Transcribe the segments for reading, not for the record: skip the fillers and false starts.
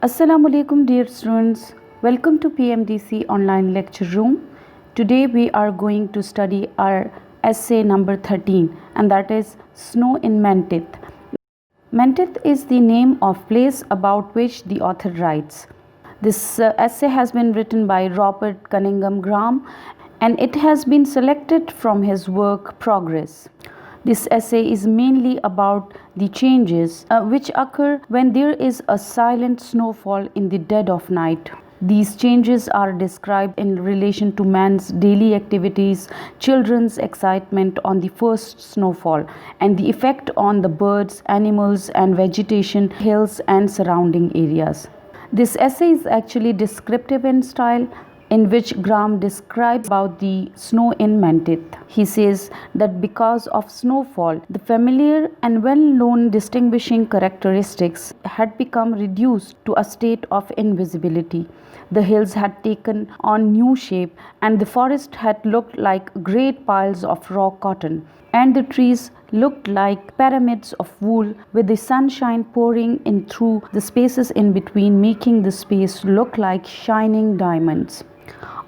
Assalamu alaikum dear students. Welcome to PMDC online lecture room. Today we are going to study our essay number 13, and that is Snow in Menteith. Menteith is the name of place about which the author writes. This essay has been written by Robert Cunningham Graham and it has been selected from his work Progress. This essay is mainly about the changes which occur when there is a silent snowfall in the dead of night. These changes are described in relation to man's daily activities, children's excitement on the first snowfall, and the effect on the birds, animals, and vegetation, hills, and surrounding areas. This essay is actually descriptive in style, in which Graham describes about the snow in Menteith. He says that because of snowfall, the familiar and well-known distinguishing characteristics had become reduced to a state of invisibility. The hills had taken on new shape and the forest had looked like great piles of raw cotton, and the trees looked like pyramids of wool with the sunshine pouring in through the spaces in between, making the space look like shining diamonds.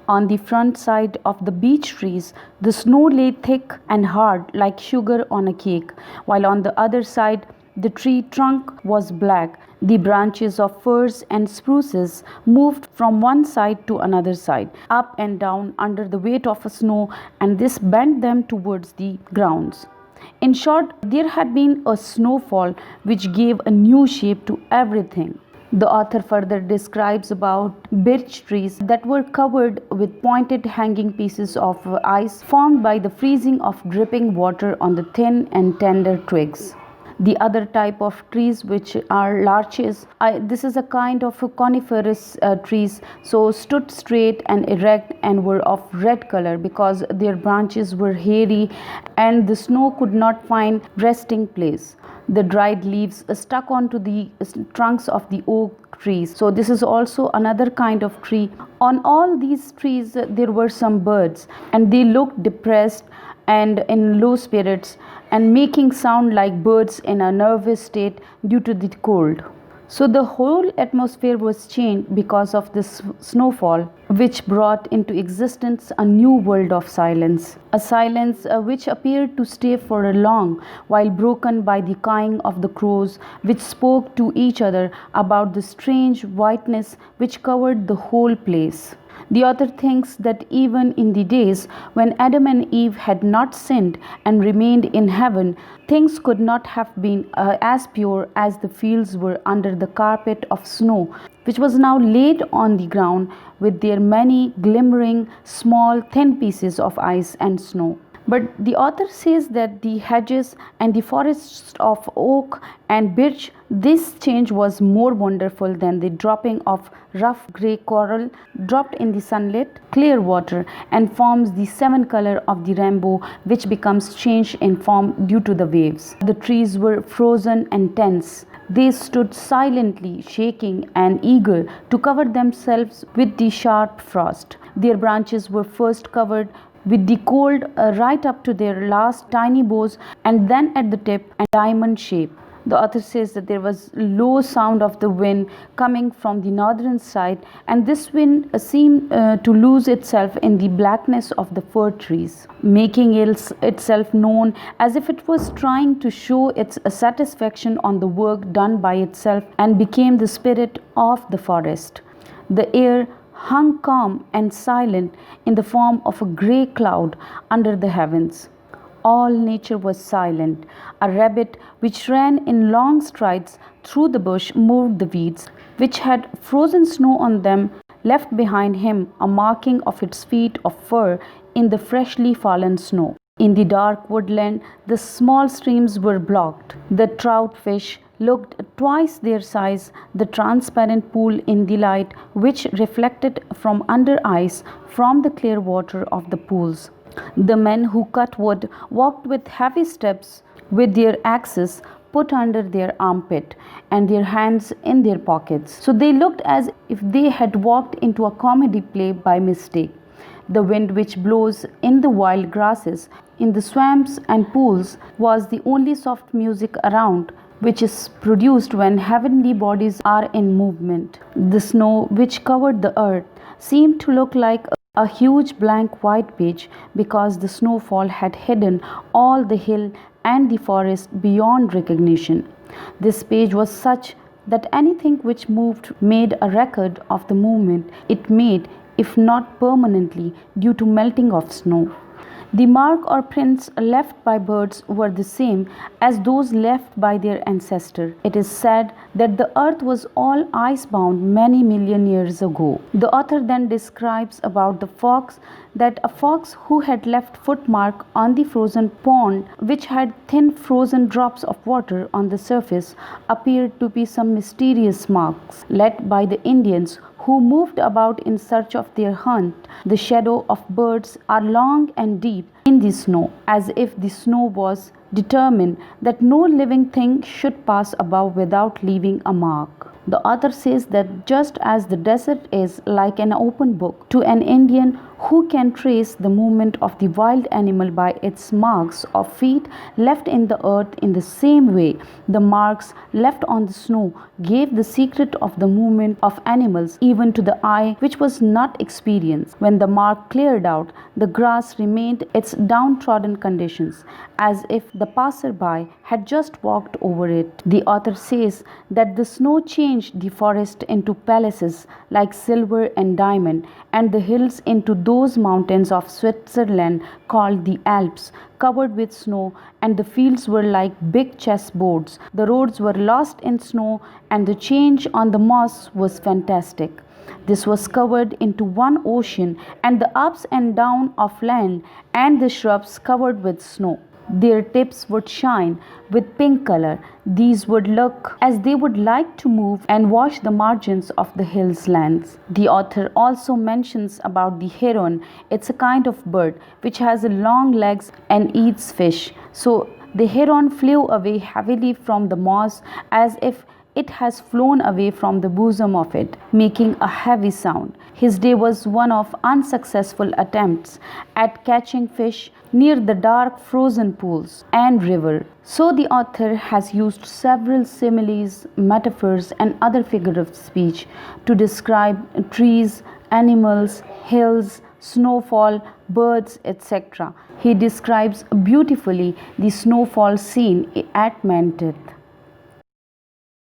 On the front side of the beech trees, the snow lay thick and hard like sugar on a cake, while on the other side, the tree trunk was black. The branches of firs and spruces moved from one side to another side, up and down under the weight of snow, and this bent them towards the grounds. In short, there had been a snowfall which gave a new shape to everything. The author further describes about birch trees that were covered with pointed hanging pieces of ice formed by the freezing of dripping water on the thin and tender twigs. The other type of trees, which are larches, this is a kind of a coniferous trees, so stood straight and erect and were of red color because their branches were hairy and the snow could not find resting place. The dried leaves stuck onto the trunks of the oak trees. So this is also another kind of tree. On all these trees there were some birds and they looked depressed and in low spirits and making sound like birds in a nervous state due to the cold. So the whole atmosphere was changed because of this snowfall, which brought into existence a new world of silence, a silence which appeared to stay for a long while, broken by the cawing of the crows, which spoke to each other about the strange whiteness which covered the whole place. The author thinks that even in the days when Adam and Eve had not sinned and remained in heaven, things could not have been as pure as the fields were under the carpet of snow, which was now laid on the ground with their many glimmering, small, thin pieces of ice and snow. But the author says that the hedges and the forests of oak and birch, this change was more wonderful than the dropping of rough grey coral dropped in the sunlit clear water and forms the seven color of the rainbow, which becomes changed in form due to the waves. The trees were frozen and tense. They stood silently, shaking and eager to cover themselves with the sharp frost. Their branches were first covered with the cold right up to their last tiny bows and then at the tip and diamond shape. The author says that there was low sound of the wind coming from the northern side, and this wind seemed to lose itself in the blackness of the fir trees, making itself known as if it was trying to show its satisfaction on the work done by itself and became the spirit of the forest. The air hung calm and silent in the form of a grey cloud under the heavens. All nature was silent. A rabbit which ran in long strides through the bush moved the weeds, which had frozen snow on them, left behind him a marking of its feet of fur in the freshly fallen snow. In the dark woodland, the small streams were blocked. The trout fish looked twice their size, the transparent pool in the light which reflected from under ice from the clear water of the pools. The men who cut wood walked with heavy steps with their axes put under their armpit and their hands in their pockets. So they looked as if they had walked into a comedy play by mistake. The wind which blows in the wild grasses, in the swamps and pools, was the only soft music around. which is produced when heavenly bodies are in movement. The snow which covered the earth seemed to look like a huge blank white page because the snowfall had hidden all the hill and the forest beyond recognition. This page was such that anything which moved made a record of the movement it made, if not permanently due to melting of snow. The mark or prints left by birds were the same as those left by their ancestor. It is said that the earth was all ice-bound many million years ago. The author then describes about the fox that a fox who had left footmark on the frozen pond which had thin frozen drops of water on the surface appeared to be some mysterious marks led by the Indians who moved about in search of their hunt. The shadow of birds are long and deep in the snow, as if the snow was determined that no living thing should pass above without leaving a mark. The author says that just as the desert is like an open book to an Indian who can trace the movement of the wild animal by its marks of feet left in the earth, in the same way the marks left on the snow gave the secret of the movement of animals even to the eye which was not experienced. When the mark cleared out, the grass remained its downtrodden conditions, as if the passerby had just walked over it. The author says that the snow changed the forest into palaces like silver and diamond, and the hills into those mountains of Switzerland called the Alps, covered with snow, and the fields were like big chessboards. The roads were lost in snow, and the change on the moss was fantastic. This was covered into one ocean, and the ups and downs of land, and the shrubs covered with snow. Their tips would shine with pink color. These would look as they would like to move and wash the margins of the hills lands. The author also mentions about the heron. It's a kind of bird which has long legs and eats fish. So the heron flew away heavily from the moss as if it has flown away from the bosom of it, making a heavy sound. His day was one of unsuccessful attempts at catching fish near the dark frozen pools and river. So the author has used several similes, metaphors, and other figures of speech to describe trees, animals, hills, snowfall, birds, etc. He describes beautifully the snowfall scene at Menteith.